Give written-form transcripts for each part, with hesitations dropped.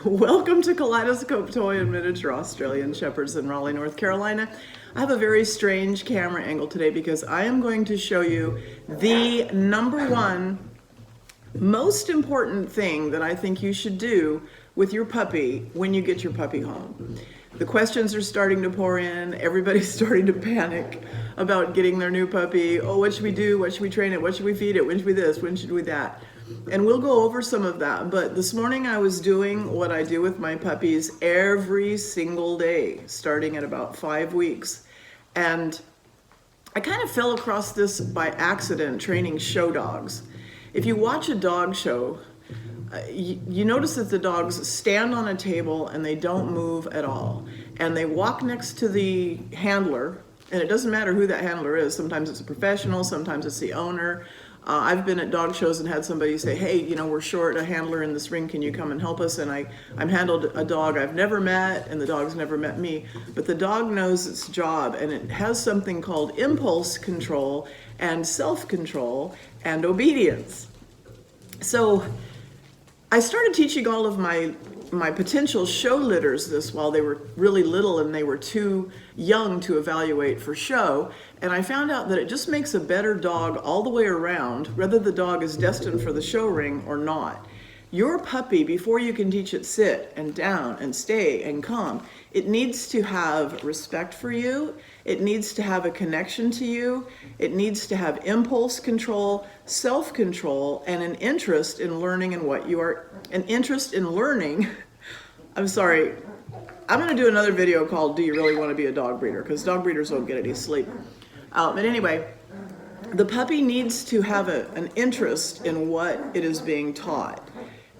Welcome to Kaleidoscope Toy and Miniature Australian Shepherds in Raleigh, North Carolina. I have a very strange camera angle today because I am going to show you the number one most important thing that I think you should do with your puppy when you get your puppy home. The questions are starting to pour in. Everybody's starting to panic about getting their new puppy. Oh, what should we do? What should we train it? What should we feed it? When should we this? When should we that? And we'll go over some of that. But this morning I was doing what I do with my puppies every single day, starting at about 5 weeks. And I kind of fell across this by accident training show dogs. If you watch a dog show, you notice that the dogs stand on a table and they don't move at all. And they walk next to the handler, and it doesn't matter who that handler is. Sometimes it's a professional, sometimes it's the owner. I've been at dog shows and had somebody say, hey, you know, we're short a handler in this ring, can you come and help us? And I'm handled a dog I've never met, and the dog's never met me. But the dog knows its job, and it has something called impulse control and self-control and obedience. So I started teaching all of my potential show litters this while they were really little and they were too young to evaluate for show. And I found out that it just makes a better dog all the way around, whether the dog is destined for the show ring or not. Your puppy, before you can teach it sit and down and stay and come, it needs to have respect for you. It needs to have a connection to you. It needs to have impulse control, self-control, and an interest in learning and what you are, an interest in learning. I'm sorry, I'm gonna do another video called Do You Really Want to Be a Dog Breeder? Because dog breeders don't get any sleep. But anyway, the puppy needs to have an interest in what it is being taught.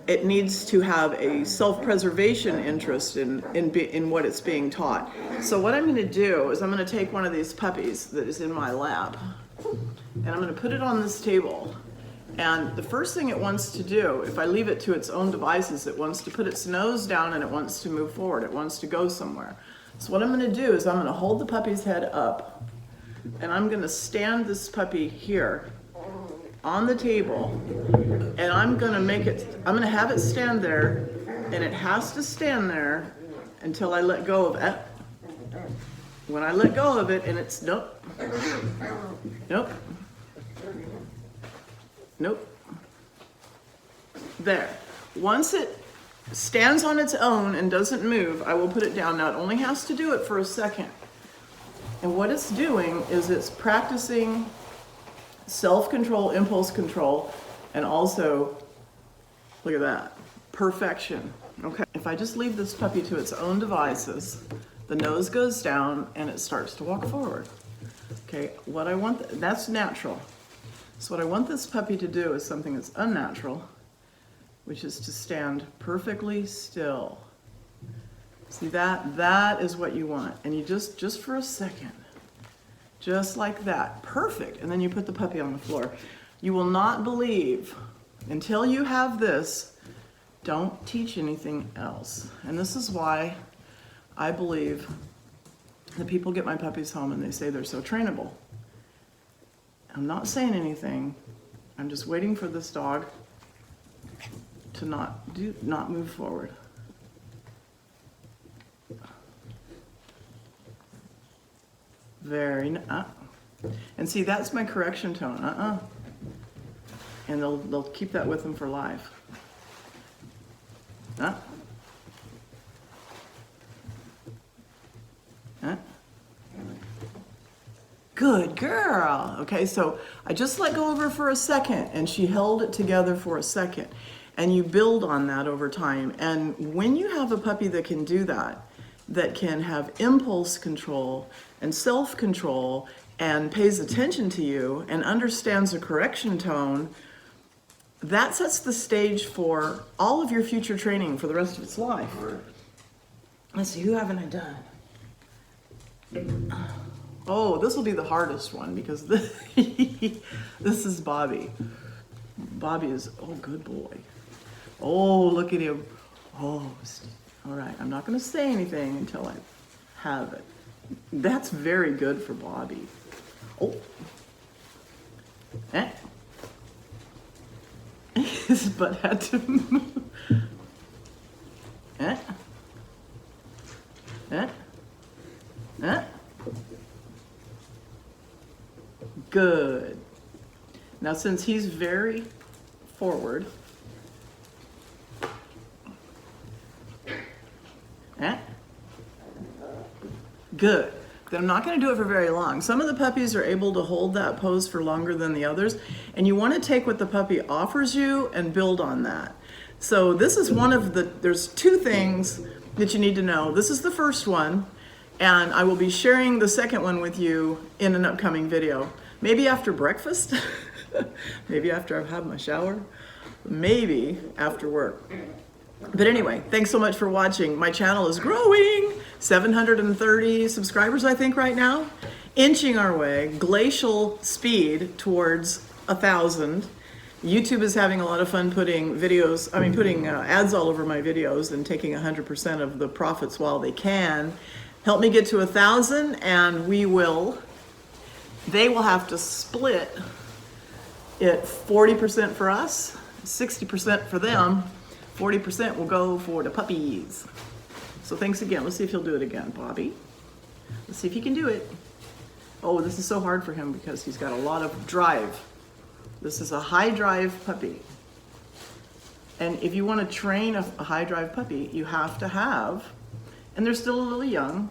It needs to have a self-preservation interest in what it's being taught. So what I'm going to do is I'm going to take one of these puppies that is in my lap, and I'm going to put it on this table. And the first thing it wants to do, if I leave it to its own devices, it wants to put its nose down and it wants to move forward. It wants to go somewhere. So what I'm going to do is I'm going to hold the puppy's head up, and I'm going to stand this puppy here on the table, and I'm going to have it stand there, and it has to stand there until I let go of it. When I let go of it, and it's nope, nope, nope, there. Once it stands on its own and doesn't move, I will put it down. Now it only has to do it for a second. And what it's doing is it's practicing self-control, impulse control, and also, look at that, perfection. Okay, if I just leave this puppy to its own devices, the nose goes down and it starts to walk forward. Okay, what I want, that's natural. So what I want this puppy to do is something that's unnatural, which is to stand perfectly still. See that? That is what you want. And you just for a second, just like that, perfect. And then you put the puppy on the floor. You will not believe, until you have this, don't teach anything else. And this is why I believe that people get my puppies home and they say they're so trainable. I'm not saying anything. I'm just waiting for this dog to not move forward. Very, and see, that's my correction tone, and they'll keep that with them for life. Good girl. Okay, so I just let go of her for a second, and she held it together for a second, and you build on that over time. And when you have a puppy that can do that, that can have impulse control and self-control and pays attention to you and understands a correction tone, that sets the stage for all of your future training for the rest of its life. Let's see, who haven't I done? Oh, this will be the hardest one because this is Bobby. Bobby is, oh, good boy. Oh, look at him. Oh, all right, I'm not going to say anything until I have it. That's very good for Bobby. Oh. Eh. his butt had to move. Eh? Eh? Eh? Good. Now since he's very forward, eh? Good. Then I'm not going to do it for very long. Some of the puppies are able to hold that pose for longer than the others, and you want to take what the puppy offers you and build on that. So this is one of the, there's two things that you need to know. This is the first one, and I will be sharing the second one with you in an upcoming video. Maybe after breakfast, maybe after I've had my shower, maybe after work. But anyway, thanks so much for watching. My channel is growing, 730 subscribers I think right now, inching our way, glacial speed towards 1,000. YouTube is having a lot of fun putting videos, putting ads all over my videos and taking 100% of the profits while they can. Help me get to 1,000 and they will have to split it 40% for us, 60% for them, 40% will go for the puppies. So thanks again. Let's see if he'll do it again, Bobby. Let's see if he can do it. Oh, this is so hard for him because he's got a lot of drive. This is a high drive puppy. And if you want to train a high drive puppy, you have to have, and they're still a little young.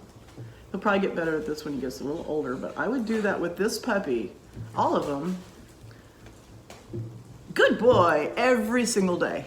He'll probably get better at this when he gets a little older, but I would do that with this puppy, all of them. Good boy, every single day.